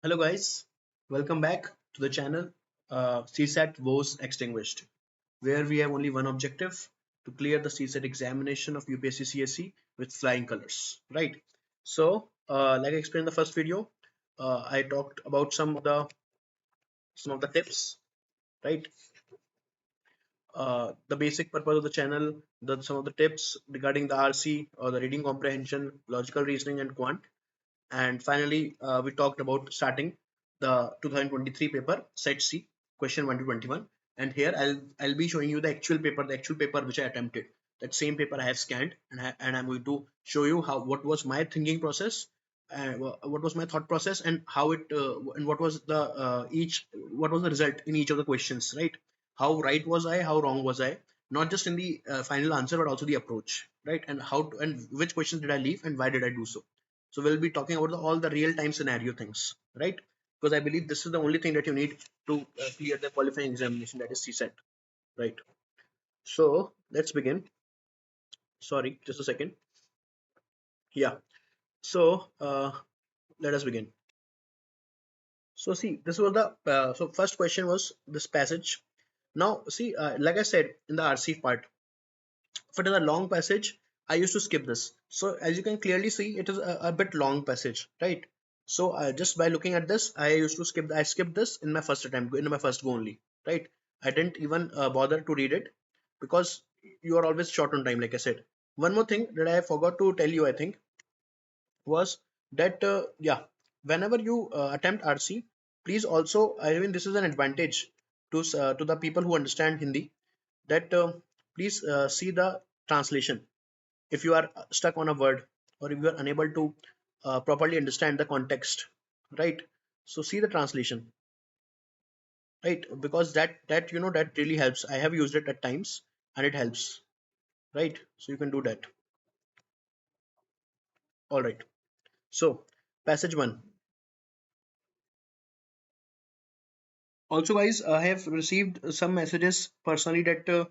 Hello guys, welcome back to the channel CSAT Woes Extinguished, where we have only one objective to clear the CSAT examination of UPSC CSE with flying colors, right? So, like I explained in the first video, I talked about some of the tips, right? The basic purpose of the channel, some of the tips regarding the RC or the reading comprehension, logical reasoning, and quant. And finally, we talked about starting the 2023 paper, Set C, question 1 to 21. And here I'll be showing you the actual paper which I attempted. That same paper I have scanned, and I'm going to show you how what was my thinking process, what was my thought process, and how it and what was the what was the result in each of the questions, right? How right was I? How wrong was I? Not just in the final answer, but also the approach, right? And and which questions did I leave, and why did I do so? So we'll be talking about all the real time scenario things, right? Because I believe this is the only thing that you need to clear the qualifying examination, that is CSET, right? So let's begin. Sorry, just a second. Yeah. So let us begin. So see, this was the so first question was this passage. Now see, like I said in the RC part, if it is a long passage, I used to skip this. So as you can clearly see, it is a bit long passage, right? So just by looking at this, I skipped this in my first attempt, in my first go only, right? I didn't even bother to read it because you are always short on time, like I said. One more thing that I forgot to tell you, I think, was that yeah, whenever you attempt RC, please also, I mean, this is an advantage to the people who understand Hindi, that please see the translation if you are stuck on a word, or if you are unable to properly understand the context, right? So see the translation, right? Because that that really helps. I have used it at times and it helps, right? So you can do that. All right. So passage one. Also guys, I have received some messages personally that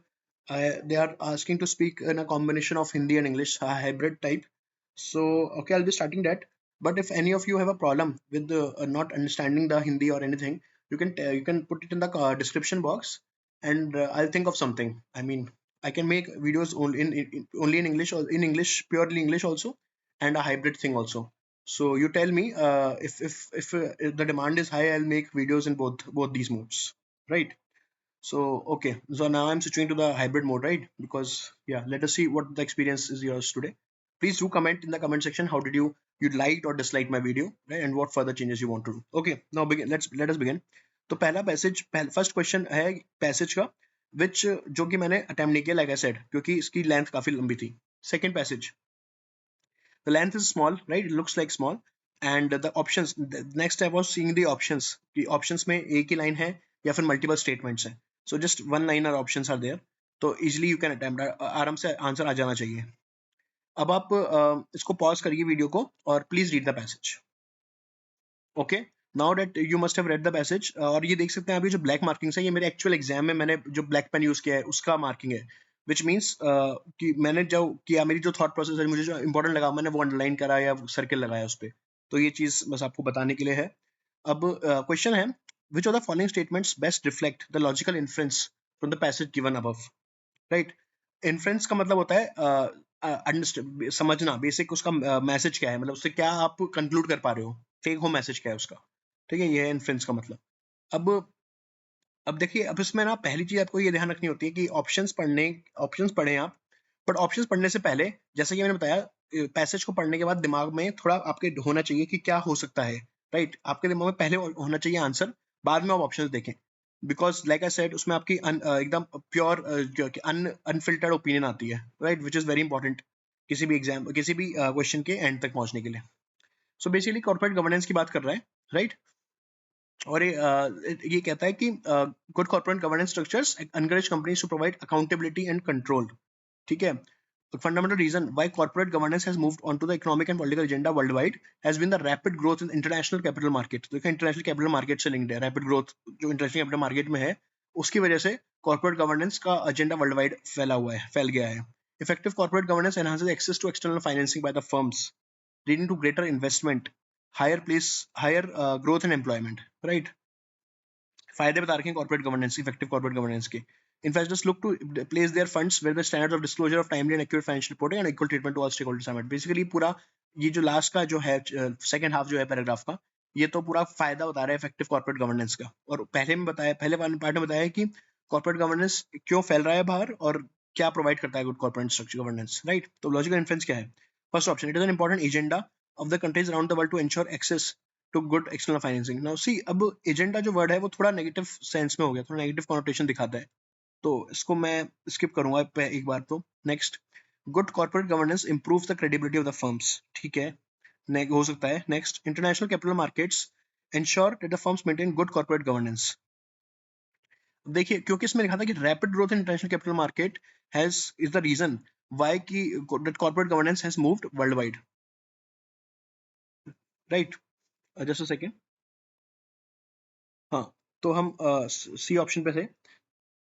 they are asking to speak in a combination of Hindi and English, a hybrid type. So okay, I'll be starting that. But if any of you have a problem with not understanding the Hindi or anything, you can put it in the description box, and I'll think of something. I mean, I can make videos only only in English, or in English, purely English also, and a hybrid thing also. So you tell me, if the demand is high, I'll make videos in both these modes, right? So okay, so now I'm switching to the hybrid mode, right? Because yeah, let us see what the experience is yours today. Please do comment in the comment section how did you liked or disliked my video, right? And what further changes you want to do. Okay, now begin. Let us begin. तो पहला passage first question है passage का, विच जो कि मैंने attempt नहीं किया, like I said, क्योंकि इसकी लेंथ काफी लंबी थी. Second passage, the length is small, right? It looks like small. And the options, the next I was seeing the options. The options में एक ही line है या फिर multiple statements है. So just one liner options are there. तो easily you can attempt, आराम से answer आ जाना चाहिए. अब आप इसको पॉज करिए वीडियो को और please read the passage. Okay, now that you must have read the passage. और ये देख सकते हैं अभी जो ब्लैक मार्किंग्स है, ये मेरे एक्चुअल एग्जाम में मैंने जो ब्लैक पेन यूज किया है उसका मार्किंग है. विच मीन्स कि मैंने जो किया, मेरी जो थॉट प्रोसेस है, मुझे जो इंपॉर्टेंट लगा मैंने वो अंडरलाइन करा या सर्किल लगाया उस पर. तो ये चीज बस आपको बताने के लिए है. अब क्वेश्चन है, which of the following statements best reflect the logical inference from the passage given above, right? Inference का मतलब होता है समझना, बेसिक उसका मैसेज क्या है, मतलब उससे क्या आप कंक्लूड कर पा रहे हो, टेक होम मैसेज क्या है उसका. ठीक है, ये है इन्फ्रेंस का मतलब. अब अब देखिए, अब इसमें ना पहली चीज आपको ये ध्यान रखनी होती है कि ऑप्शंस पढ़ें आप. बट ऑप्शंस पढ़ने से पहले, जैसा कि मैंने बताया, पैसेज को पढ़ने के बाद दिमाग में थोड़ा आपके होना चाहिए कि क्या हो सकता है, राइट? आपके दिमाग में पहले होना चाहिए आंसर, बाद में आप ऑप्शंस देखें. बिकॉज लाइक आई सेड, उसमें आपकी एकदम प्योर अनफिल्टर्ड ओपिनियन आती है, right? Which is very important किसी भी एग्जाम, किसी भी क्वेश्चन के एंड तक पहुंचने के लिए. सो बेसिकली कॉर्पोरेट गवर्नेंस की बात कर रहा है, राइट? और ये कहता है कि good corporate governance structures encourage companies to provide accountability and control. ठीक है. The fundamental reason why corporate governance has moved onto the economic and political agenda worldwide has been the rapid growth in international capital market. देखिए, international capital market से linked है rapid growth, जो international capital market में है, उसकी वजह से corporate governance का agenda worldwide फैल गया है. Effective corporate governance enhances access to external financing by the firms, leading to greater investment, higher growth and employment, right. फायदे बता रखे हैं corporate governance, effective corporate governance के। Investors look to place their funds where the standards of disclosure of timely and accurate financial reporting and equal treatment to all stakeholders are met. Basically पूरा ये जो last का जो है second half जो है paragraph का, ये तो पूरा फायदा बता रहा है इफेक्टिव कॉर्पोरेट गवर्नेंस का। और पहले पार्ट में बताया कि कॉर्पोरेट गवर्नेंस क्यों फैल रहा है बाहर और क्या प्रोवाइड करता है good corporate structure governance, right. तो लॉजिकल इन्फ्लुएंस क्या है? First option, it is an important agenda of the countries around the world to ensure access to good external financing. Now see, अब एजेंडा जो word है वो थोड़ा negative sense में हो गया, थोड़ा नेगेटिव कॉनोटेशन दिखाता है, तो इसको मैं स्किप करूंगा एक बार। तो next, good corporate governance improve the credibility of the firms, ठीक है, हो सकता है। Next, international capital markets ensure that the firms maintain good corporate governance. देखिए, क्योंकि इसमें लिखा था कि rapid growth in international capital market has is the reason why की that corporate governance has moved worldwide, right. Just a second, हाँ, तो हम सी ऑप्शन पे थे,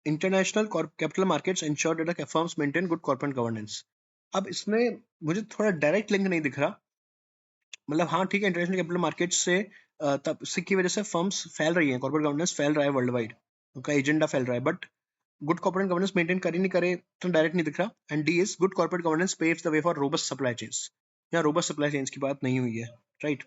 international capital markets ensure that the firms maintain good corporate governance. अब इसमें मुझे थोड़ा डायरेक्ट लिंक नहीं दिख रहा, मतलब हाँ ठीक है, इंटरनेशनल कैपिटल मार्केट से तब की वजह से फर्म्स फैल रही हैं, कॉर्पोरेट गवर्नेंस फैल रहा है वर्ल्ड वाइड, उनका एजेंडा फैल रहा है, but good corporate governance maintain करे नहीं करे तो डायरेक्ट नहीं दिख रहा। And D is good corporate governance paves the way for robust supply chains. यहाँ रोबस्ट सप्लाई चेन्स की बात नहीं हुई है, राइट।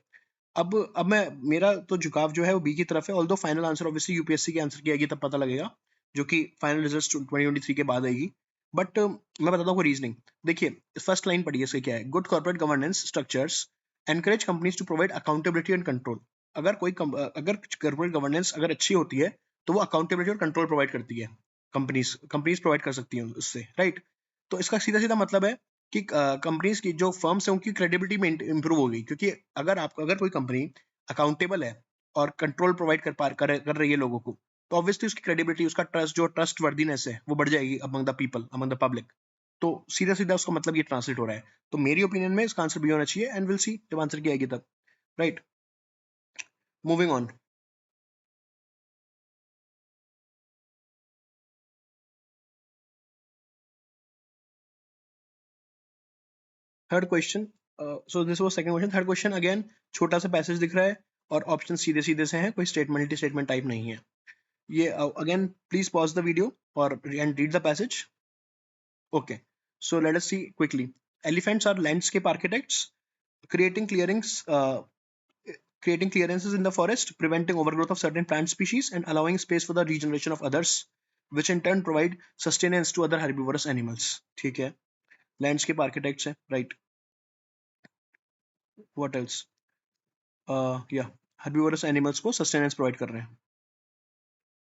अब मैं, मेरा तो झुकाव जो है वो बी की तरफ है, although final answer obviously UPSC के आंसर की आएगी तब पता लगेगा, जो कि फाइनल रिजल्ट 2023 के बाद आएगी। बट मैं बताता हूँ रीजनिंग। देखिए, फर्स्ट लाइन पढ़िए, इसके क्या है, good corporate governance structures encourage companies to provide accountability and control. अगर कॉर्पोरेट गवर्नेंस अगर अच्छी होती है तो वो अकाउंटेबिलिटी और कंट्रोल प्रोवाइड करती है, कंपनीज प्रोवाइड कर सकती हैं उससे, राइट। तो इसका सीधा सीधा मतलब है कि कंपनीज की जो फर्म्स है उनकी क्रेडिबिलिटी में इंप्रूव हो गई, क्योंकि अगर कोई कंपनी अकाउंटेबल है और कंट्रोल प्रोवाइड कर रही है लोगों को, तो ऑब्वियसली उसकी क्रेडिबिलिटी, उसका ट्रस्ट, जो ट्रस्ट वर्दीनेस है वो बढ़ जाएगी among the people, among the public. तो सीधा सीधा उसका मतलब ये ट्रांसलेट हो रहा है। तो मेरी ओपिनियन में इसका आंसर बी होना चाहिए, एंड विल सी जब आंसर की आएगी तब, right. Moving on, third question. So this was second question. Third question again छोटा सा पैसेज दिख रहा है और ऑप्शन सीधे सीधे से हैं, कोई स्टेटमेंट मल्टी स्टेटमेंट टाइप नहीं है ये। Again please pause the video और and read the passage. Okay, so let us see quickly. Elephants are landscape architects, creating clearings, creating clearances in the forest, preventing overgrowth of certain plant species, and allowing space for the regeneration of others, which in turn provide sustenance to other herbivorous animals. ठीक है, landscape architects है, right. What else? Yeah, herbivorous animals को sustenance provide कर रहे हैं,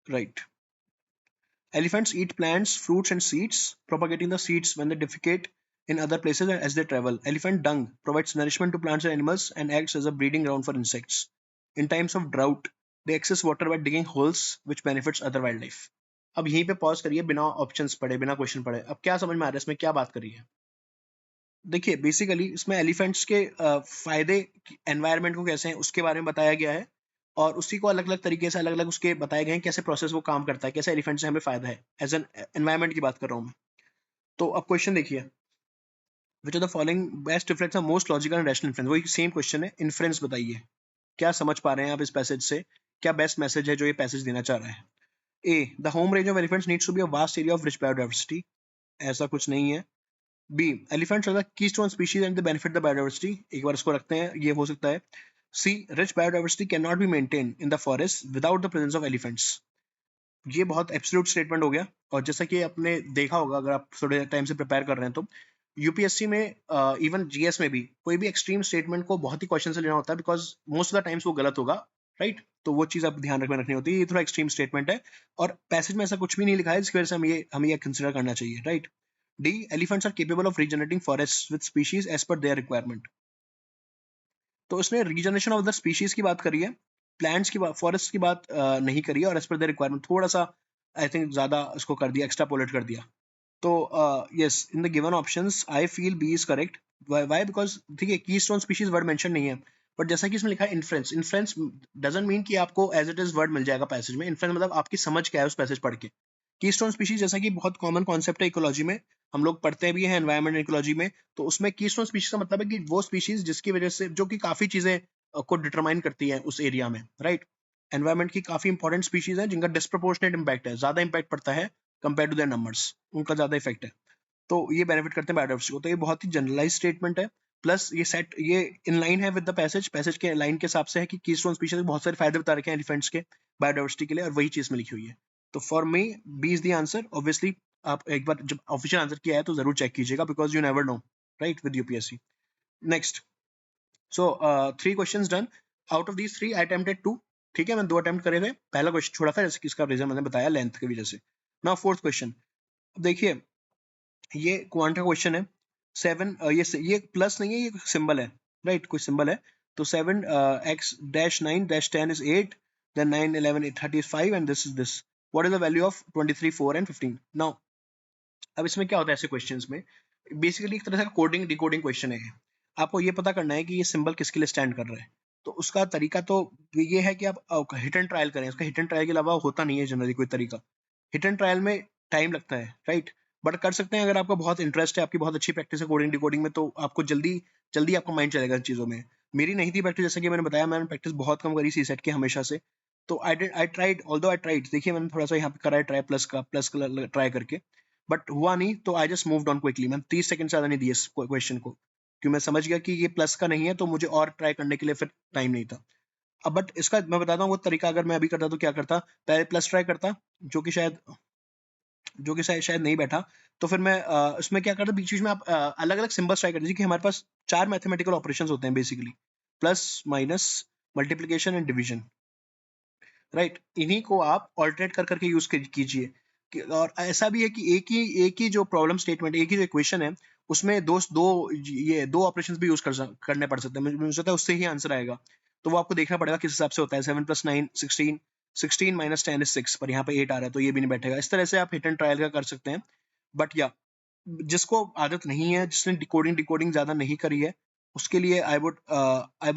right. Elephants eat plants, fruits, and seeds, propagating the seeds when they defecate in other places as they travel. Elephant dung provides nourishment to plants and animals and acts as a breeding ground for insects. In times of drought, they access water by digging holes, which benefits other wildlife. अब यहीं पे pause करिए, बिना options पढ़े, बिना question पढ़े। अब क्या समझ में आ रहा है इसमें क्या बात करी है? देखिए, बेसिकली इसमें एलिफेंट्स के फायदे एनवायरनमेंट को कैसे हैं उसके बारे में बताया गया है, और उसी को अलग अलग तरीके से अलग अलग उसके बताए गए हैं कैसे प्रोसेस वो काम करता है, कैसे एलिफेंट से हमें फायदा है, एज एन एनवायरनमेंट की बात कर रहा हूँ मैं। तो अब क्वेश्चन देखिए, which are the following best reflects the most logical and rational inference. वही सेम क्वेश्चन है, इन्फ्रेंस बताइए क्या समझ पा रहे हैं आप इस पैसेज से, क्या बेस्ट मैसेज है जो ये पैसेज देना चाह रहा है। A, the home range of elephants needs to be a vast area of rich biodiversity. ऐसा कुछ नहीं है। B, elephants are the keystone species and they benefit the biodiversity. एक बार इसको रखते हैं, ये हो सकता है। C, rich biodiversity can not be maintain in the forest without the presence of elephants. ये बहुत एब्सोल्यूट स्टेटमेंट हो गया, और जैसा कि आपने देखा होगा अगर आप थोड़े टाइम से प्रिपेयर कर रहे हैं तो यूपीएससी में इवन जीएस में भी कोई भी एक्सट्रीम स्टेटमेंट को बहुत ही क्वेश्चन से लेना होता है, because most of the times वो गलत होगा, राइट। तो वो चीज आप ध्यान रखनी होती है, ये थोड़ा एक्सट्रीम स्टेटमेंट है, और पैसेज में ऐसा कुछ भी नहीं लिखा है जिसकी वजह से हमें ये कंसिडर करना चाहिए, right. D, elephants are capable of regenerating forest with species as per their requirement. तो उसने रीजनरेशन ऑफ द स्पीशीज की बात करी है, प्लांट्स की बात, फॉरेस्ट की बात नहीं करी है, और एज पर देयर रिक्वायरमेंट थोड़ा सा आई थिंक ज्यादा उसको कर दिया, एक्स्ट्रापोलेट कर दिया। तो yes, in the given options I feel B is correct. Why? Because ठीक है, कीस्टोन स्पीशीज वर्ड मेंशन नहीं है, बट जैसा कि इसमें लिखा है इन्फ्रेंस, इन्फ्रेंस डजंट मीन कि आपको एज इट इज वर्ड मिल जाएगा पैसेज में। इन्फ्रेंस मतलब आपकी समझ क्या है उस पैसेज पढ़ के। कीस्टोन स्पीशीज जैसा कि बहुत कॉमन कॉन्सेप्ट है इकोलॉजी में, हम लोग पढ़ते भी हैं एनवायरमेंट इकोलॉजी में, तो उसमें कीस्टोन स्पीशीज का मतलब है कि वो स्पीशीज जिसकी वजह से, जो कि काफी चीजें को डिटरमाइन करती है उस एरिया में, राइट। एनवायरमेंट की काफी इंपॉर्टेंट स्पीशीज है जिनका डिस्प्रोपोर्शनेट इम्पैक्ट है, ज्यादा इम्पैक्ट पड़ता है कंपेयर टू देयर नंबर्स, उनका ज्यादा इफेक्ट है, तो ये बेनिफिट करते हैं बायोडाइवर्सिटी को। तो ये बहुत ही जनरलाइज स्टेटमेंट है, प्लस ये इन लाइन है विद द पैसेज के लाइन के हिसाब से है कि कीस्टोन स्पीशीज बहुत सारे फायदे बता रखे हैं एलिफेंट्स के बायोडाइवर्सिटी के लिए, और वही चीज में लिखी हुई है। तो for me B is the answer. Obviously आप एक बार जब ऑफिशियल आंसर किया है तो जरूर चेक कीजिएगा, because you never know, right, with UPSC. Next, so 3 questions done. Out of these 3 I attempted 2, ठीक है, मैंने 2 अटेम्प्ट करे थे, पहला क्वेश्चन छोड़ा था जैसे कि इसका रीजन मैंने बताया लेंथ की वजह से। नाउ फोर्थ क्वेश्चन, देखिए ये क्वांट का क्वेश्चन है। 7 ये प्लस नहीं है, ये सिंबल है, राइट, कोई सिंबल है। तो 7 x dash 9 dash 10 is 8, then 9 11 30 is 5 and this is this. What is the value of 23 4 and 15? Now अब इसमें क्या होता है ऐसे क्वेश्चंस में, बेसिकली एक तरह से कोडिंग डिकोडिंग क्वेश्चन है। आपको ये पता करना है कि ये सिंबल किसके लिए स्टैंड कर रहा है। तो उसका तरीका तो ये है कि आप हिट एंड ट्रायल करें, उसका हिट एंड ट्रायल के अलावा होता नहीं है जनरली कोई तरीका। हिट एंड ट्रायल में टाइम लगता है, राइट, बट कर सकते हैं अगर आपका बहुत इंटरेस्ट है, आपकी बहुत अच्छी प्रैक्टिस है कोडिंग डिकोडिंग में, तो आपको जल्दी जल्दी आपका माइंड चलेगा इन चीज़ों में। मेरी नहीं थी प्रैक्टिस, जैसे कि मैंने बताया, मैंने प्रैक्टिस बहुत कम करी सी सेट की हमेशा से। तो I tried, although I tried, देखिए मैंने थोड़ा सा यहाँ पे करा है ट्राई, प्लस का ट्राई करके, बट हुआ नहीं, तो I just moved on quickly. मैंने 30 सेकंड से ज़्यादा नहीं दिए इस क्वेश्चन को, क्योंकि मैं समझ गया कि ये प्लस का नहीं है, तो मुझे और ट्राई करने के लिए फिर टाइम नहीं था। अब बट इसका मैं बताता हूँ वो तरीका, अगर मैं अभी करता तो क्या करता, पहले प्लस ट्राई करता, जो कि शायद नहीं बैठा, तो फिर मैं इसमें क्या करता, बीच बीच में आप अलग अलग सिंबल्स ट्राई करते हैं कि हमारे पास 4 मैथमेटिकल ऑपरेशंस होते हैं basically, plus, minus, multiplication and division, right. इन्हीं को आप ऑल्टरनेट कर करके यूज कीजिए। और ऐसा भी है कि एक ही जो प्रॉब्लम स्टेटमेंट, एक ही जो इक्वेशन है, उसमें दो ऑपरेशंस भी यूज करने पड़ सकते हैं, मुझे लगता है उससे ही आंसर आएगा। तो वो आपको देखना पड़ेगा किस हिसाब से होता है। 7 + 9 16, 16 - 10 is 6, पर यहाँ पे 8 आ रहा है तो ये भी नहीं बैठेगा। इस तरह से आप हिट एंड ट्रायल का कर सकते हैं। बट या जिसको आदत नहीं है, जिसने डिकोडिंग ज्यादा नहीं करी है, उसके लिए I would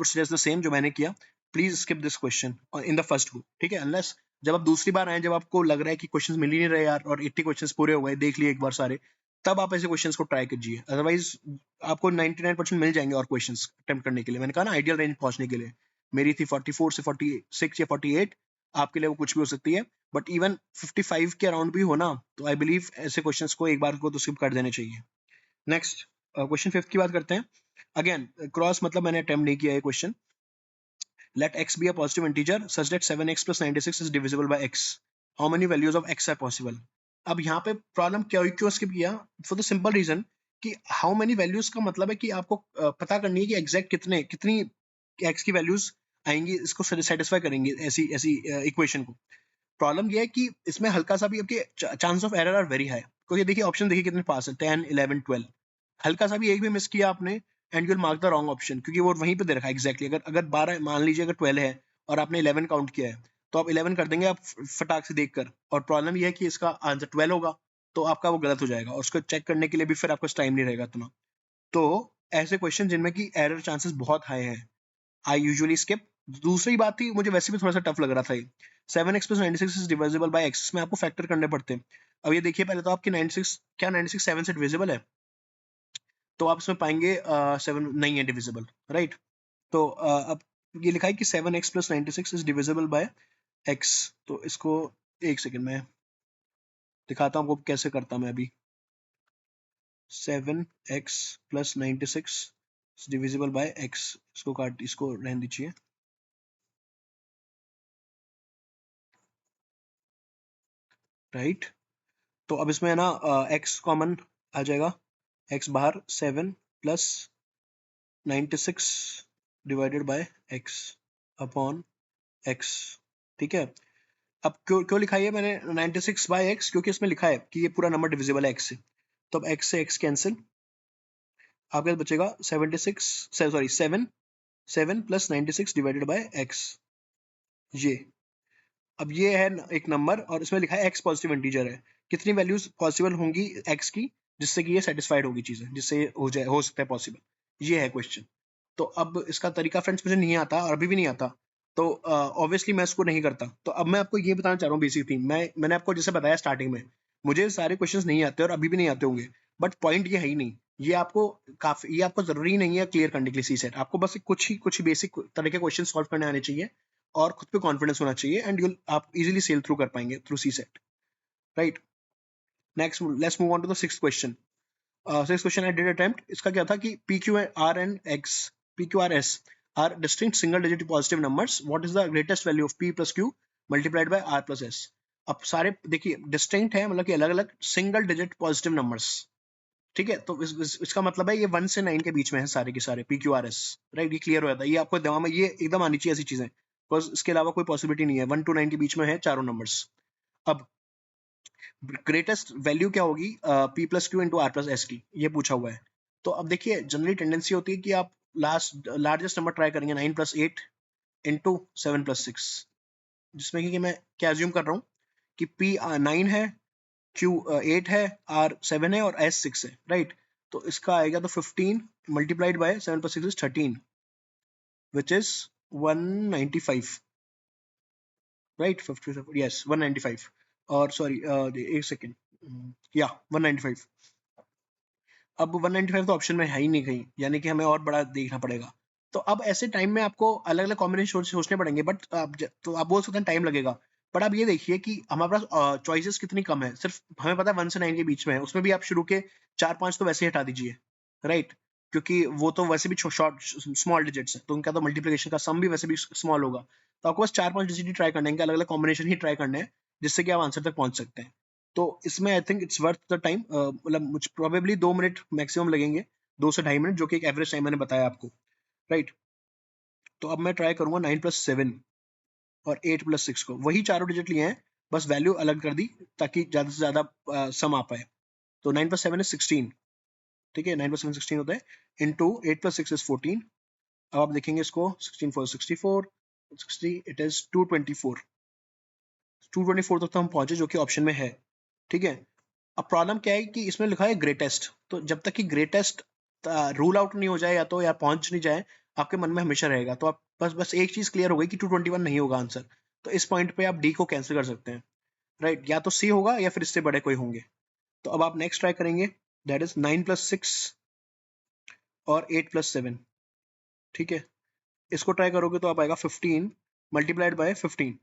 suggest the same जो मैंने किया। Please skip this question in the first go, ठीक है, अनलेस जब आप दूसरी बार आए, जब आपको लग रहा है कि क्वेश्चंस मिल ही नहीं रहे यार, और 80 क्वेश्चंस पूरे हो गए, देख लिए एक बार सारे, तब आप ऐसे क्वेश्चंस को ट्राई कीजिए। अदरवाइज आपको 99% मिल जाएंगे और क्वेश्चंस अटेम्प्ट करने के लिए। मैंने कहा ना, आइडियल रेंज पहुंचने के लिए मेरी थी 44 से 46 या 48, आपके लिए वो कुछ भी हो सकती है। बट इवन 55 के अराउंड भी हो ना, तो आई बिलीव ऐसे क्वेश्चंस को एक बार को तो स्किप कर देने चाहिए। नेक्स्ट, क्वेश्चन 5 की बात करते हैं। अगेन क्रॉस, मतलब मैंने अटेम्प्ट नहीं किया है question. Let x be a positive integer such that 7x plus 96 is divisible by x. How many values of x are possible? अब यहाँ पे प्रॉब्लम क्यों स्किप किया, फॉर द सिंपल रीजन कि हाउ मेनी वैल्यूज का मतलब है कि आपको पता करनी है कि एग्जैक्ट कितनी x की वैल्यूज आएंगी, इसको सेटिस्फाई करेंगे ऐसी ऐसी इक्वेशन को। प्रॉब्लम ये है कि इसमें हल्का सा भी आपके chance of error are very high, क्योंकि देखिए ऑप्शन देखिए कितने पास है, 10 11 12, हल्का सा भी एक भी मिस किया आपने and you will mark the wrong option, क्योंकि वो वहीं पे दे रखा है एग्जैक्टली। अगर 12, मान लीजिए अगर 12 है और आपने 11 काउंट किया है, तो आप 11 कर देंगे आप फटाक से देखकर, और प्रॉब्लम ये है कि इसका आंसर 12 होगा, तो आपका वो गलत हो जाएगा, और उसको चेक करने के लिए भी फिर आपको टाइम नहीं रहेगा इतना। तो ऐसे क्वेश्चन जिनमें की एरर चांसेस बहुत हाई है, आई यूजुअली स्किप। दूसरी बात थी, मुझे वैसे भी थोड़ा सा टफ लग रहा था ये, 7x plus 96 is divisible by x, इसमें आपको फैक्टर करने पड़ते हैं। अब ये देखिए, पहले तो आपकी 96, क्या 96 7 से डिविजिबल है? तो आप इसमें पाएंगे 7 नहीं है डिविजिबल, राइट। तो अब ये लिखा है कि 7x plus 96 is divisible by x, तो इसको एक सेकंड में दिखाता हूँ आपको कैसे करता मैं अभी। 7x plus 96 is divisible by x, इसको रहने दीजिए। राइट, तो अब इसमें है ना x कॉमन आ जाएगा, x बाहर, 7 plus 96 divided by x upon x, ठीक है। अब क्यों लिखा है मैंने 96 बाय x, क्योंकि इसमें लिखा है कि ये पूरा नंबर डिविजिबल है x से, तो अब x से x कैंसिल, आपके पास बचेगा 7 प्लस 96 डिवाइडेड बाय x, ये। अब ये है एक नंबर, और इसमें लिखा है x पॉजिटिव इंटीजर है, कितनी वैल्यूज पॉसिबल होंगी x की जिससे कि ये सेटिस्फाइड होगी चीजें, जिससे ये हो सकता है पॉसिबल, ये है क्वेश्चन। तो अब इसका तरीका फ्रेंड्स मुझे नहीं आता और अभी भी नहीं आता, तो ऑब्वियसली मैं इसको नहीं करता। तो अब मैं आपको ये बताना चाह रहा हूँ बेसिक थिंग, मैंने आपको जैसे बताया स्टार्टिंग में, मुझे सारे क्वेश्चंस नहीं आते और अभी भी नहीं आते होंगे, बट पॉइंट ये है ही नहीं ये आपको ये आपको जरूरी नहीं है क्लियर करने के लिए सी सेट, आपको बस कुछ ही बेसिक तरह के क्वेश्चन सॉल्व करने आने चाहिए और खुद पे कॉन्फिडेंस होना चाहिए, एंड यू आप इजीली सेल थ्रू कर पाएंगे through C set, right. Next let's move on to the sixth question. Sixth question I did attempt, इसका क्या था कि P Q R and X, P Q R S are distinct single digit positive numbers, what is the greatest value of P plus Q multiplied by R plus S. अब सारे देखिए distinct है, मतलब कि अलग अलग सिंगल डिजिट पॉजिटिव नंबर्स, ठीक है। तो इसका मतलब है ये 1 से 9 के बीच में है सारे के सारे P Q R S, right. ये क्लियर हो जाता है, ये आपको दिमाग में ये एकदम आनी चाहिए ऐसी चीजें, बिकॉज इसके अलावा कोई पॉसिबिलिटी नहीं है, 1 to 9 के बीच में है चारों नंबर्स। अब ग्रेटेस्ट वैल्यू क्या होगी P plus Q into R plus S की, ये पूछा हुआ है। तो अब देखिए जनरली टेंडेंसी होती है कि आप लार्जेस्ट नंबर ट्राई करेंगे 9+8 इंटू 7+6, जिसमें कि मैं क्या एज्यूम कर रहा हूँ कि पी 9 है, क्यू 8 है, आर 7 है और एस 6 है, राइट। तो इसका आएगा तो 15 multiplied by 7+6 is 13, which is 195, right. 57, yes 195, और सॉरी एक सेकेंड, या 195। अब 195 तो ऑप्शन में है ही नहीं कहीं, यानी कि हमें और बड़ा देखना पड़ेगा। तो अब ऐसे टाइम में आपको अलग अलग कॉम्बिनेशन सोचने पड़ेंगे, बट तो आप बोल सकते हैं टाइम लगेगा, बट आप ये देखिए कि हमारे पास चॉइसेस कितनी कम है, सिर्फ हमें पता है 1 से 9 के बीच में है, उसमें भी आप शुरू के 4-5 तो वैसे ही हटा दीजिए, राइट। क्योंकि वो तो वैसे भी शॉर्ट स्मॉल डिजिट्स है, तो उनका तो मल्टीप्लिकेशन का सम भी वैसे भी स्मॉल होगा। तो आपको बस 4-5 डिजिट ही ट्राई करने हैं, अलग अलग कॉम्बिनेशन ही ट्राई करने हैं, जिससे कि आप आंसर तक पहुंच सकते हैं। तो इसमें I think it's worth the time, मतलब मुझे प्रोबेबली 2 मिनट मैक्सिमम लगेंगे, 2 से 2.5 मिनट, जो कि एक एवरेज टाइम मैंने बताया आपको, राइट। तो अब मैं ट्राई करूंगा 9+7 और 8+6 को, वही चारों डिजिट लिए हैं, बस वैल्यू अलग कर दी ताकि ज्यादा से ज्यादा सम आ पाए। तो 9+7 इज 16, ठीक है, 9+7 16 होता है, इंटू 8+6 इज 14। अब आप देखेंगे इसको, 16×4 = 64, 60 इट इज 224, 224 तक तो हम पहुंचे, जो कि ऑप्शन में है, ठीक है। अब प्रॉब्लम क्या है कि इसमें लिखा है ग्रेटेस्ट, तो जब तक कि ग्रेटेस्ट रूल आउट नहीं हो जाए या तो या पहुंच नहीं जाए, आपके मन में हमेशा रहेगा। तो आप बस बस एक चीज क्लियर हो गई कि 221 नहीं होगा आंसर, तो इस पॉइंट पे आप डी को कैंसिल कर सकते हैं, राइट। या तो सी होगा या फिर इससे बड़े कोई होंगे। तो अब आप नेक्स्ट ट्राई करेंगे, दैट इज 9+6 और 8+7, ठीक है। इसको ट्राई करोगे तो आप आएगा 15 मल्टीप्लाइड बाय 15,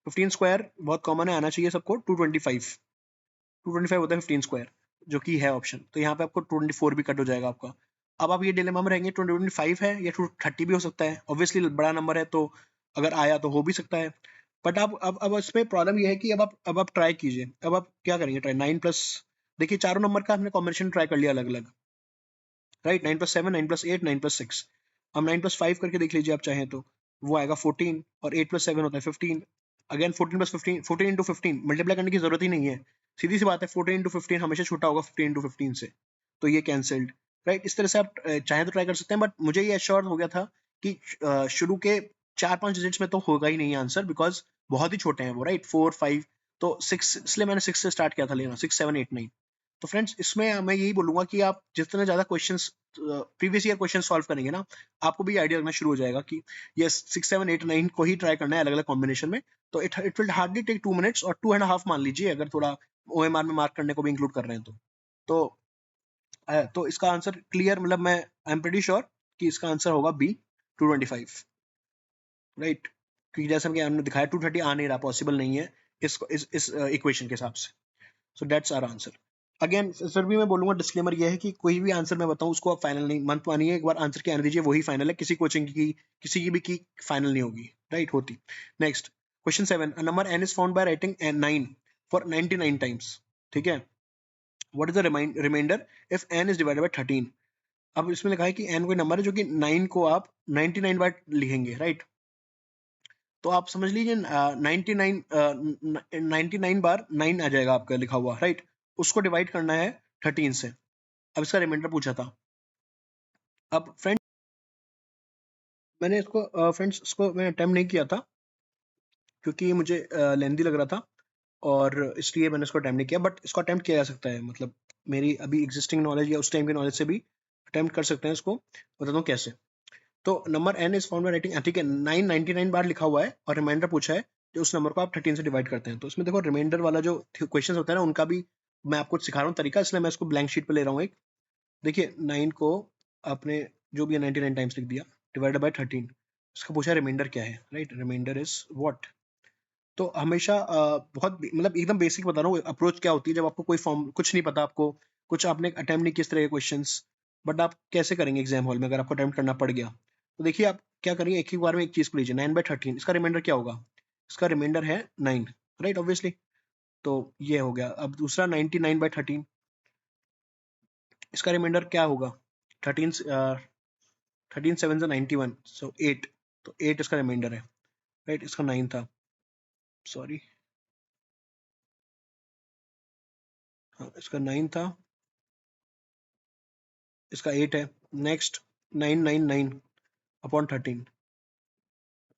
15 स्क्वायर बहुत कॉमन है, आना चाहिए सबको 225, 225 होता है 15 स्क्वायर, जो कि है ऑप्शन। तो यहाँ पे आपको 24 भी कट हो जाएगा आपका। अब आप ये डिलेमा में रहेंगे, 225 है या 230 भी हो सकता है, ऑब्वियसली बड़ा नंबर है तो अगर आया तो हो भी सकता है। बट अब इसमें प्रॉब्लम ये है कि अब आप ट्राई कीजिए, अब आप क्या करेंगे ट्राई 9+, देखिए चारों नंबर का हमने कॉम्बिनेशन ट्राई कर लिया अलग अलग, राइट। 9+7, 9+8, 9+6, अब 9+5 करके देख लीजिए आप चाहें तो, वो आएगा 14, और 8+7 होता है 15, अगेन 14+15, 14 × 15 मल्टीप्लाई करने की जरूरत ही नहीं है, सीधी सी बात है, 14 × 15 हमेशा छोटा होगा 15 × 15 से, तो ये कैंसल्ड, राइट। इस तरह से आप चाहें तो ट्राई कर सकते हैं, बट मुझे ये एश्योर हो गया था कि शुरू के 4-5 डिजिट्स में तो होगा ही नहीं आंसर, बिकॉज बहुत ही छोटे हैं वो, राइट, 4-5, तो 6, इसलिए मैंने 6 से स्टार्ट किया था लेना, 6, 7, 8, 9। तो फ्रेंड्स इसमें मैं यही बोलूंगा कि आप जितने ज्यादा questions previous year question solve करेंगे ना, आपको भी आइडिया लगना शुरू हो जाएगा कि ये 6, 7, 8, 9 को ही ट्राई करना है अलग अलग कॉम्बिनेशन में। तो it will hardly take 2 minutes, और 2.5 मान लीजिए अगर थोड़ा OMR में मार्क करने को भी इंक्लूड कर रहे हैं तो तो इसका आंसर क्लियर, मतलब मैं आई एम प्रीटी श्योर कि इसका आंसर होगा बी, 225, राइट। क्योंकि जैसे हमने दिखाया 230 आ नहीं रहा, पॉसिबल नहीं है इस इक्वेशन के हिसाब से। So that's our answer. Again फिर भी मैं बोलूंगा डिस्क्लेमर ये है कि कोई भी आंसर मैं बताऊं उसको आप फाइनल नहीं मत मानिए, एक बार आंसर की आने दीजिए, वही फाइनल है, किसी कोचिंग की किसी की भी की फाइनल नहीं होगी, राइट, होती। Next question 7, a number n is found by writing 9 for 99 times, ठीक है। What is the reminder if n is divided by 13। अब इसमें लिखा है कि n कोई नंबर है जो कि 9 को आप 99 बार लिखेंगे, राइट। तो आप समझ लीजिए 99 बार 9 आ जाएगा आपका लिखा हुआ, राइट। उसको डिवाइड करना है 13 से। अब इसका रिमाइंडर पूछा था। अब फ्रेंड मैंने इसको फ्रेंड्स इसको मैं अटेम्प्ट नहीं किया था, क्योंकि मुझे लेंदी लग रहा था, और इसलिए मैंने इसको अटेम्प्ट नहीं किया, बट इसको अटेम्प्ट किया जा सकता है, मतलब मेरी अभी एग्जिस्टिंग नॉलेज या उस टाइम की नॉलेज से भी अटेम्प्ट कर सकते हैं इसको, बताता हूँ कैसे। तो number n is found by writing, ठीक है, 999 बार लिखा हुआ है और रिमाइंडर पूछा है, जो उस नंबर को आप 13 से डिवाइड करते हैं। तो इसमें देखो रिमाइंडर वाला जो क्वेश्चन होता है ना, उनका भी मैं आपको सिखा रहा हूँ तरीका, इसलिए मैं इसको ब्लैंक शीट पे ले रहा हूँ एक, देखिए 9 को आपने जो भी 99 टाइम्स लिख दिया डिवाइडेड बाय 13, इसका पूछा रिमाइंडर क्या है, राइट? Reminder is what? तो हमेशा बहुत मतलब एकदम बेसिक बता रहा हूँ अप्रोच क्या होती है जब आपको कोई फॉर्म कुछ नहीं पता, आपको कुछ आपने अटेम्प्ट नहीं किया इस तरह के क्वेश्चंस, बट आप कैसे करेंगे एग्जाम हॉल में अगर आपको अटेम्प्ट करना पड़ गया? तो देखिए आप क्या करिए, एक ही बार में एक चीज को लीजिए, 9/13 इसका रिमाइंडर क्या होगा? इसका रिमाइंडर है 9, राइट? ऑब्वियसली। तो ये हो गया। अब दूसरा 99/13, इसका रिमाइंडर क्या होगा? 13 13 7 91, सो 8, तो 8 इसका रिमाइंडर है, राइट? इसका 9 था, सॉरी, हाँ इसका 9 था, इसका 8 है। नेक्स्ट 999 अपॉन 13,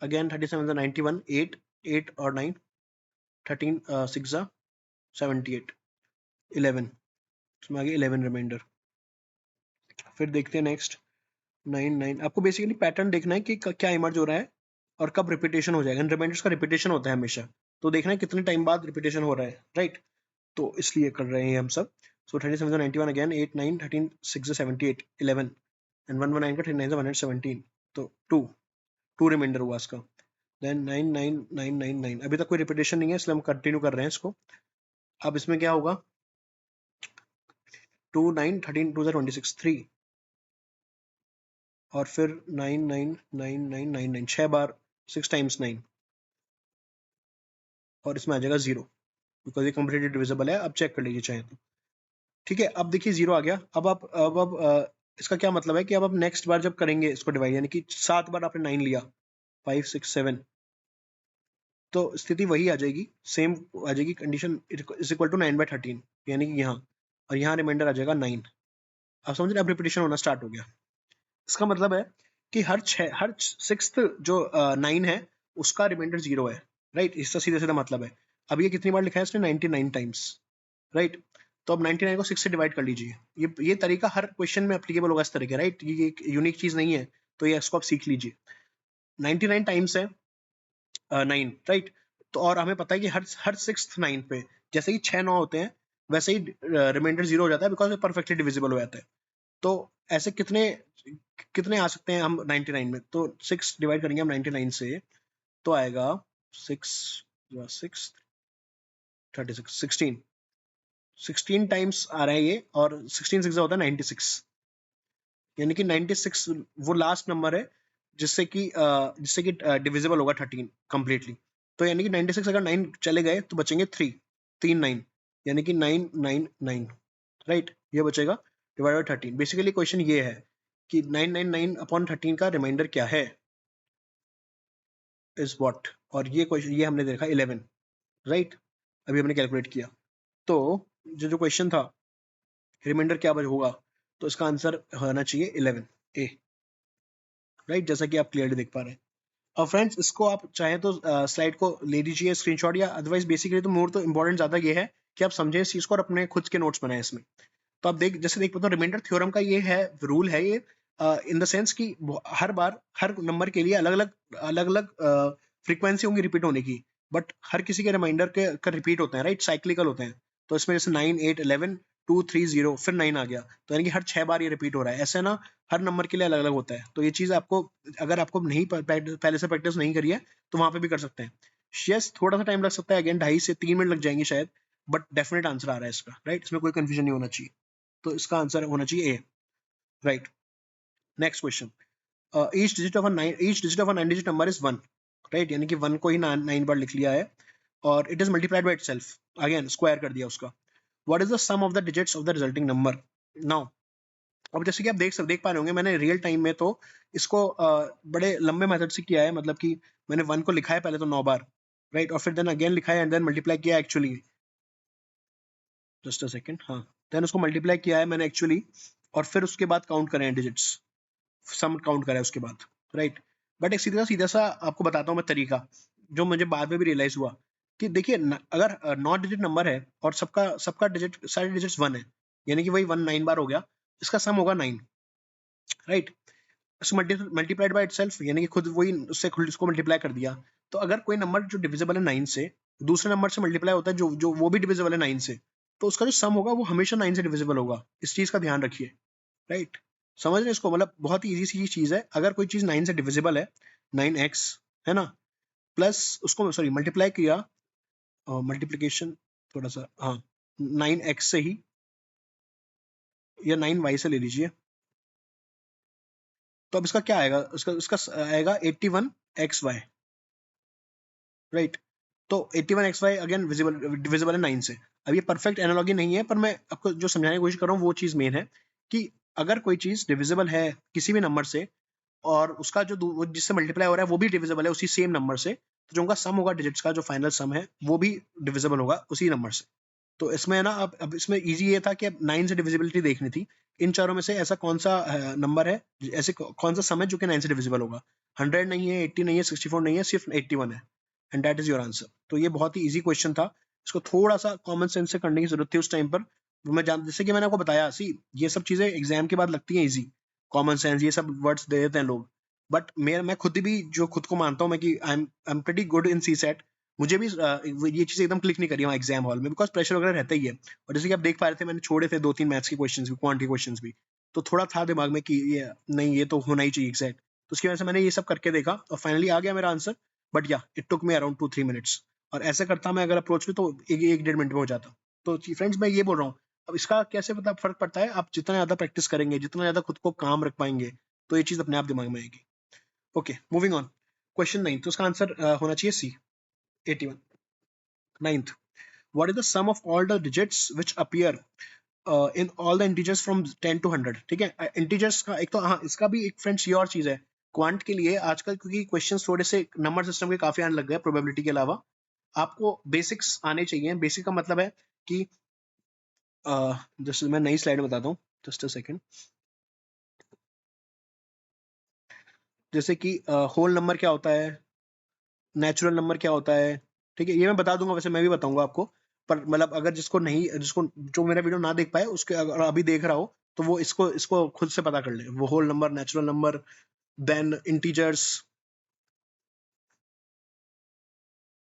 अगेन 37 91, 8, 8 और 9, 13 6 78, 11, इसमें आगे 11 रिमाइंडर। फिर देखते हैं नेक्स्ट 99, आपको बेसिकली पैटर्न देखना है कि क्या इमर्ज हो रहा है और कब रिपीटेशन हो जाएगा। रिमाइंडर्स का रिपीटेशन होता है हमेशा, तो देखना है कितने टाइम बाद रिपीटेशन हो रहा है, राइट? तो इसलिए कर रहे हैं हम सब। सो 37 91 अगेन 8 9 13 6 78 11 एंड 119 का 39 117, तो 2 2 रिमाइंडर हुआ इसका। देन 99999, अभी तक कोई रिपीटेशन नहीं है इसलिए हम कंटिन्यू कर रहे हैं इसको। अब इसमें क्या होगा? 2 9 13 2 26 3, और फिर 999999, 6 बार 6 टाइम्स 9, और इसमें आ जाएगा 0, बिकॉज ये कंप्लीटली डिविजिबल है। अब चेक कर लीजिए चाहे तो, ठीक है? अब देखिए 0 आ गया। अब आप इसका क्या मतलब है कि अब आप नेक्स्ट बार जब करेंगे इसको डिवाइड, यानी कि 7 बार आपने 9 लिया, 5 6 7, तो स्थिति वही आ जाएगी, सेम आ जाएगी कंडीशन, इज इक्वल टू 9/13, यानी कि यहाँ, और यहाँ रिमाइंडर आ जाएगा 9। आप समझ रहे? अब रिपीटेशन होना स्टार्ट हो गया। इसका मतलब है कि हर सिक्स्थ जो 9 है उसका रिमाइंडर 0 है, राइट? इसका सीधा सीधा मतलब है। अब ये कितनी बार लिखा है इसने? 99 टाइम्स, राइट? तो अब 99 को 6 से डिवाइड कर लीजिए। ये तरीका हर क्वेश्चन में एप्लीकेबल होगा इस तरह के, राइट? ये एक यूनिक चीज नहीं है, तो ये इसको आप सीख लीजिए। 99 टाइम्स है 9, राइट? तो और हमें पता है कि हर सिक्स्थ 9 पे जैसे ही 6 9 होते हैं वैसे ही रिमाइंडर 0 हो जाता है, बिकॉज परफेक्टली डिविजिबल हो जाता है। तो ऐसे कितने कितने आ सकते हैं हम 99 में? तो 6 डिवाइड करेंगे हम 99 से, तो आएगा 6 6 36 16 16 टाइम्स आ रहा है ये, और 16 6 होता है 96, यानी कि 96 वो लास्ट नंबर है जिससे कि डिविजिबल होगा 13 कंप्लीटली। तो यानी कि 96 अगर 9 चले गए तो बचेंगे 3 9, यानी कि 999, राइट? ये बचेगा डिवाइड बाय 13। बेसिकली क्वेश्चन ये है कि 999 अपॉन 13 का रिमाइंडर क्या है, इज व्हाट? और ये क्वेश्चन ये हमने देखा 11, राइट? अभी हमने कैलकुलेट किया। तो जो क्वेश्चन था रिमाइंडर क्या होगा, तो इसका आंसर होना चाहिए 11 ए, राइट? जैसा कि आप क्लियरली देख पा रहे हैं। और फ्रेंड्स इसको आप चाहें तो स्लाइड को ले लीजिए स्क्रीनशॉट, या अदरवाइज बेसिकली तो मोर तो इंपॉर्टेंट ज्यादा ये है कि आप समझें इस चीज को और अपने खुद के नोट्स बनाएं इसमें। तो आप जैसे देख पाते हो रिमाइंडर थ्योरम का ये है, रूल है ये, इन द सेंस कि हर बार हर नंबर के लिए अलग अलग फ्रीक्वेंसी होंगी रिपीट होने की, बट हर किसी के रिमाइंडर का रिपीट होते हैं, राइट? साइक्लिकल होते हैं। तो इसमें जैसे 9 8 11 2 3 0 फिर 9 आ गया, तो यानी कि हर 6 बार ये रिपीट हो रहा है। ऐसे ना हर नंबर के लिए अलग अलग होता है। तो ये चीज आपको, अगर आपको नहीं पहले से प्रैक्टिस नहीं करी है तो वहां पे भी कर सकते हैं। यस थोड़ा सा टाइम लग सकता है, अगेन 2.5 से 3 मिनट लग जाएंगे शायद, बट डेफिनेट आंसर आ रहा है इसका, राइट? इसमें कोई कंफ्यूजन नहीं होना चाहिए। तो इसका आंसर होना चाहिए A, right? Next question, each digit of a 9 digit number is 1, right? यानी कि 1 को ही 9 बार लिख लिया है, और it is multiplied by itself, again square कर दिया उसका। What is the sum of the digits of the resulting number? Now अब जैसे कि आप देख पा रहे होंगे, मैंने रियल टाइम में तो इसको बड़े लंबे मेथड से किया है, मतलब कि मैंने 1 को लिखा है पहले तो 9 बार, राइट? और फिर देन अगेन लिखा है एंड देन मल्टीप्लाई किया एक्चुअली, जस्ट अ सेकंड, हाँ, देन उसको मल्टीप्लाई किया है मैंने एक्चुअली, और फिर उसके बाद काउंट करें हैं डिजिट्स, सम काउंट करा है उसके बाद, राइट? बट एक सीधा सीधा सा आपको बताता हूँ मैं तरीका, जो मुझे बाद में भी रियलाइज हुआ कि देखिए अगर 9 डिजिट नंबर है और सबका सबका डिजिट सारे डिजिट्स 1 है, यानी कि वही 1 9 बार हो गया, इसका सम होगा 9, राइट? मल्टीप्लाइड बाय इटसेल्फ, यानी कि खुद वही उससे खुद इसको मल्टीप्लाई कर दिया। तो अगर कोई नंबर जो डिविजिबल है 9 से दूसरे नंबर से मल्टीप्लाई होता है जो जो वो भी डिविजिबल है 9 से, तो उसका जो सम होगा वो हमेशा 9 से डिविजिबल होगा। इस चीज का ध्यान रखिए, राइट, समझ रहे हैं इसको, मतलब बहुत ही इजी सी चीज है। अगर कोई चीज 9 से डिविजिबल है, 9x है ना, प्लस उसको सॉरी मल्टीप्लाई किया, मल्टीप्लीकेशन थोड़ा सा, हाँ 9x से ही, या 9y से ले लीजिए, तो अब इसका क्या आएगा, उसका उसका आएगा 81xy, राइट। तो 81xy अगेन विजिबल डिविजिबल है 9 से। अब ये परफेक्ट एनालॉजी नहीं है, पर मैं आपको जो समझाने की कोशिश कर रहा हूँ वो चीज मेन है कि अगर कोई चीज डिविजिबल है किसी भी नंबर से, और उसका जो जिससे मल्टीप्लाई हो रहा है वो भी डिविजिबल है उसी सेम नंबर से, तो जो उनका सम होगा डिजिट्स का, जो फाइनल सम है वो भी डिविजिबल होगा उसी नंबर से। तो इसमें है ना, अब इसमें इजी ये था कि अब 9 से डिविजिबिलिटी देखनी थी। इन चारों में से ऐसा कौन सा नंबर है, ऐसे कौन सा सम है जो कि 9 से डिविजिबल होगा। 100 नहीं है, 80 नहीं है, 64 नहीं है, सिर्फ 81 है, and that is your answer. तो ये बहुत ही इजी क्वेश्चन था, इसको थोड़ा सा कॉमन सेंस से करने की जरूरत थी उस टाइम पर। मैं जान, जैसे कि मैंने आपको बताया, सी ये सब चीजें एग्जाम के बाद लगती हैं इजी, कॉमन सेंस ये सब वर्ड्स दे देते हैं लोग, बट मैं खुद भी जो खुद को मानता हूँ मैं कि I am pretty good in C set, मुझे भी ये चीज एकदम क्लिक नहीं करी वहाँ एग्जाम हॉल में, बिकॉज प्रेशर वगैरह रहता ही है। और जैसे कि आप देख पा रहे थे मैंने छोड़े थे 2-3 मैथ्स के क्वेश्चंस भी, क्वांटिटी क्वेश्चंस भी, तो थोड़ा था दिमाग में कि ये नहीं, ये तो होना ही चाहिए एग्जैक्ट। तो उसकी वजह से मैंने ये सब करके देखा और फाइनली आ गया मेरा आंसर। बट या it took me around 2-3 minutes, और ऐसे करता मैं अगर अप्रोच भी तो 1-1.5 मिनट में हो जाता। तो फ्रेंड्स मैं ये बोल रहा हूँ, अब इसका कैसे पता फर्क पड़ता है, आप जितना ज्यादा प्रैक्टिस करेंगे, जितना ज्यादा खुद को काम रख पाएंगे, तो ये चीज अपने आप दिमाग में आएगी। Okay, moving on. क्वेश्चन 9, तो उसका आंसर होना चाहिए सी, 81। Ninth, what is the sum of all the digits which appear in all the integers from 10 to 100? ठीक है, इंटीजर्स का एक तो, हाँ इसका भी एक फ्रेंड्स ये और चीज है क्वांट के लिए आजकल, क्योंकि क्वेश्चंस थोड़े से नंबर सिस्टम के काफी आने लग गए प्रोबेबिलिटी के अलावा, आपको बेसिक्स आने चाहिए। बेसिक का मतलब है कि जैसे मैं नई स्लाइड में बताता हूँ, जस्ट अ सेकंड। जैसे कि होल नंबर क्या होता है, नेचुरल नंबर क्या होता है, ठीक है, ये मैं बता दूंगा, वैसे मैं भी बताऊंगा आपको। पर मतलब अगर जिसको नहीं, जिसको जो मेरा वीडियो ना देख पाए, उसके अगर अभी देख रहा हो तो वो इसको इसको खुद से पता कर ले, वो whole number, natural number, then integers,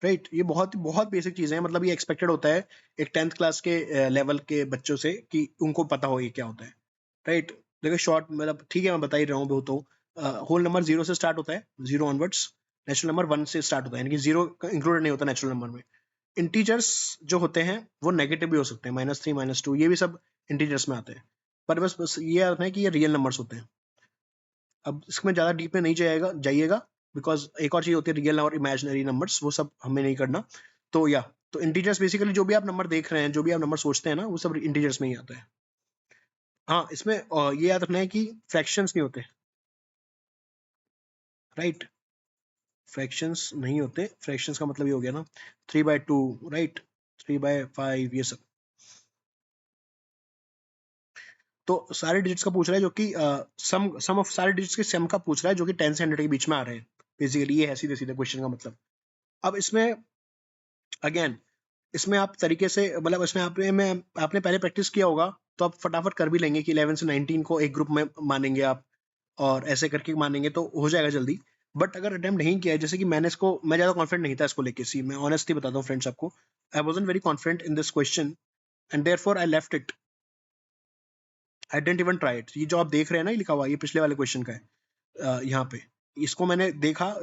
right. ये बहुत बहुत बेसिक चीजें हैं, मतलब ये एक्सपेक्टेड होता है एक 10th क्लास के लेवल के बच्चों से कि उनको पता हो ये क्या होता है, राइट। देखो शॉर्ट, मतलब ठीक है मैं बता ही रहा हूँ बहुत, तो होल नंबर 0 से स्टार्ट होता है, 0 ऑनवर्ड्स। नेचुरल नंबर 1 से स्टार्ट होता है, यानी कि 0 इंक्लूडेड नहीं होता नेचुरल नंबर में। इंटीजर्स जो होते हैं वो नेगेटिव भी हो सकते हैं, -3 -2, ये भी सब इंटीजर्स में आते हैं। पर बस ये याद रखना है कि ये रियल नंबर्स होते हैं। अब इसमें ज्यादा डीप में नहीं जाइएगा, बिकॉज एक और चीज होती है रियल और इमेजिनरी नंबर्स, वो सब हमें नहीं करना। तो या तो इंटीजर्स बेसिकली जो भी आप नंबर देख रहे हैं, जो भी आप नंबर सोचते हैं ना, वो सब इंटीजर्स में ही आता है। हाँ, इसमें ये याद रखना है कि फ्रैक्शंस नहीं होते, राइट। फ्रैक्शंस नहीं होते, फ्रैक्शंस का मतलब ये हो गया ना 3/2, राइट, 3/5, ये सब। तो सारे डिजिट्स का पूछ रहा है, जो कि सम ऑफ सारे डिजिट्स के सम का पूछ रहा है, जो कि 10 से 100 के बीच में आ रहे हैं। बेसिकली ये है सीधे सीधे क्वेश्चन का मतलब। अब इसमें अगेन, इसमें आप तरीके से, मतलब इसमें आपने पहले प्रैक्टिस किया होगा, तो आप फटाफट कर भी लेंगे कि 11 से 19 को एक ग्रुप में मानेंगे आप, और ऐसे करके मानेंगे तो हो जाएगा जल्दी। बट अगर अटेम्प्ट नहीं किया है, जैसे कि मैं ज्यादा कॉन्फिडेंट नहीं था इसको लेके, सी मैं ऑनेस्टली बताता हूँ फ्रेंड्स आपको, आई wasn't very confident in this question, and therefore I left it, I didn't even try it. ये जो आप देख रहे हैं ना, ये लिखा हुआ, ये पिछले वाले क्वेश्चन का है, यहाँ पे इसको मैंने देखा,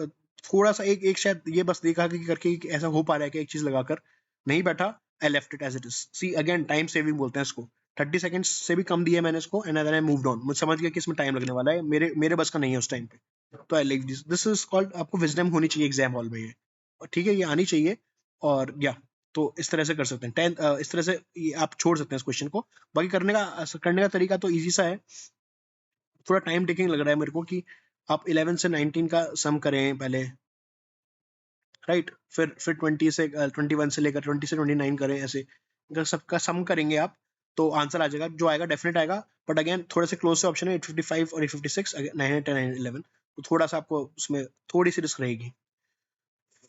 थोड़ा सा एक एक शायद ये बस देखा कि करके कि ऐसा हो पा रहा है कि एक चीज लगाकर नहीं बैठा, I left it as it is. See again, time saving बोलते हैं इसको। 30 सेकंड्स से भी कम दिए मैंने इसको, and then I moved on. मुझे समझ गया कि इसमें टाइम लगने वाला है, मेरे मेरे बस का नहीं है उस टाइम पे, तो I like this, this is called, आपको विजडम होनी चाहिए एग्जाम हॉल में ये, और ठीक है, ये आनी चाहिए। और या तो इस तरह से कर सकते हैं 10, इस तरह से आप छोड़ सकते हैं इस क्वेश्चन को। बाकी करने का तरीका तो ईजी सा है, थोड़ा टाइम टेकिंग लग रहा है मेरे को कि आप 11 से 19 का सम करें पहले, राइट, फिर 20 से 21 से लेकर 20 से 29 करें, ऐसे अगर सबका सम करेंगे आप, तो आंसर आ जाएगा, जो आएगा डेफिनेट आएगा। बट अगेन थोड़े से क्लोज से ऑप्शन है 855 और 856, 9, 10, 11, तो थोड़ा सा आपको उसमें थोड़ी सी रिस्क रहेगी।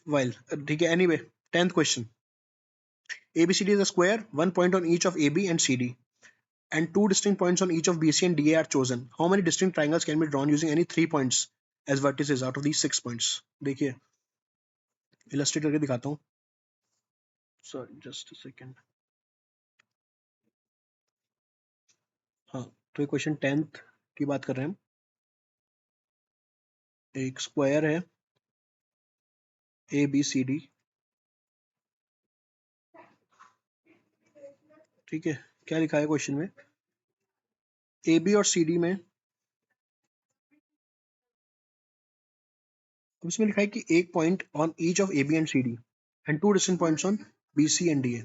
वेल ठीक है, anyway, 10th question, ABCD is a square, one point on each of AB and CD, and two distinct points on each of BC and DA are chosen. How many distinct triangles can be drawn using any 3 points as vertices out of these 6 points? देखिए illustrate करके दिखाता हूँ, sorry just a second. हाँ, तो ये question 10th की बात कर रहे हैं हम। एक स्क्वायर है ABCD, ठीक है। क्या लिखा है क्वेश्चन में? AB और CD में, अब इसमें लिखा है कि एक point on each of AB and CD and two distant points on BC and DA।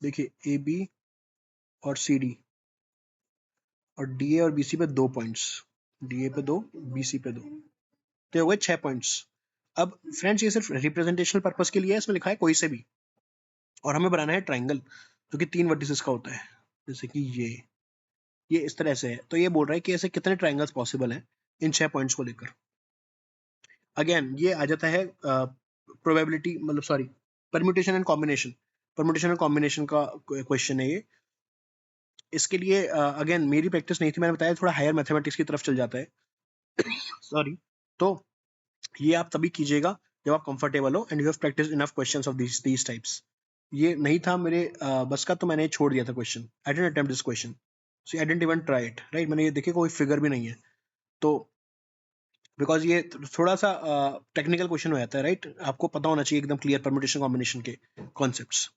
देखिए AB और CD और DA और BC पे 2 पॉइंट्स, DA पे 2, BC पे 2, तो हो गए 6 पॉइंट्स। अब फ्रेंड्स ये सिर्फ रिप्रेजेंटेशनल पर्पस के लिए है, इसमें लिखा है कोई से भी, और हमें बनाना है ट्राइंगल जो कि 3 वर्टिसेस का होता है, जैसे कि ये इस तरह से है। तो ये बोल रहा है कि ऐसे कितने ट्राइंगल्स पॉसिबल हैं इन 6 पॉइंट्स को लेकर। अगेन ये आ जाता है प्रोबेबिलिटी, मतलब sorry, permutation and combination, permutation and combination का क्वेश्चन है ये। इसके लिए अगेन मेरी प्रैक्टिस नहीं थी, मैंने बताया थोड़ा हायर मैथमेटिक्स की तरफ चल जाता है सॉरी। तो ये आप तभी कीजिएगा जब आप कंफर्टेबल हो and you have practice enough questions of these types. ये नहीं था मेरे बस का, तो मैंने छोड़ दिया था question. I didn't attempt this question, so I didn't even try it, right. मैंने ये देखे कोई फिगर भी नहीं है, तो बिकॉज ये थोड़ा सा टेक्निकल क्वेश्चन हो जाता है, राइट। आपको पता होना चाहिए एकदम क्लियर परम्यूटेशन कॉम्बिनेशन के कॉन्सेप्ट्स,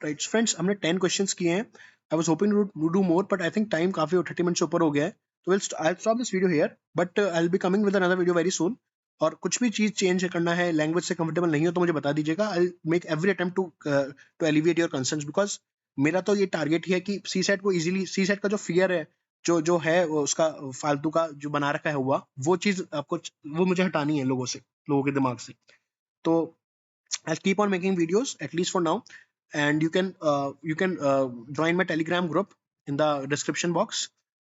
राइट। फ्रेंड्स हमने 10 क्वेश्चंस किए हैं। I was hoping to do more, but I think time काफी 30 मिनट से ऊपर हो गया है, तो I'll stop this video here, but I'll be coming with another video very soon। और कुछ भी चीज चेंज करना है, लैंग्वेज से कंफर्टेबल नहीं हो तो मुझे बता दीजिएगा। I'll make every attempt to alleviate your concerns, because मेरा तो ये टारगेट ही है कि सी सेट को इजीली, सी सेट का जो फियर है, जो है उसका फालतू का जो बना रखा है हुआ, वो चीज आपको, वो मुझे हटानी है लोगों के दिमाग से। तो I'll keep on making videos at least for now, and you can join my Telegram group in the description box,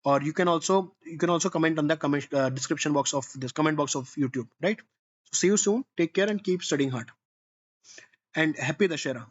or you can also comment on the description box of this comment box of YouTube, right? So see you soon. Take care and keep studying hard. And happy Dashera.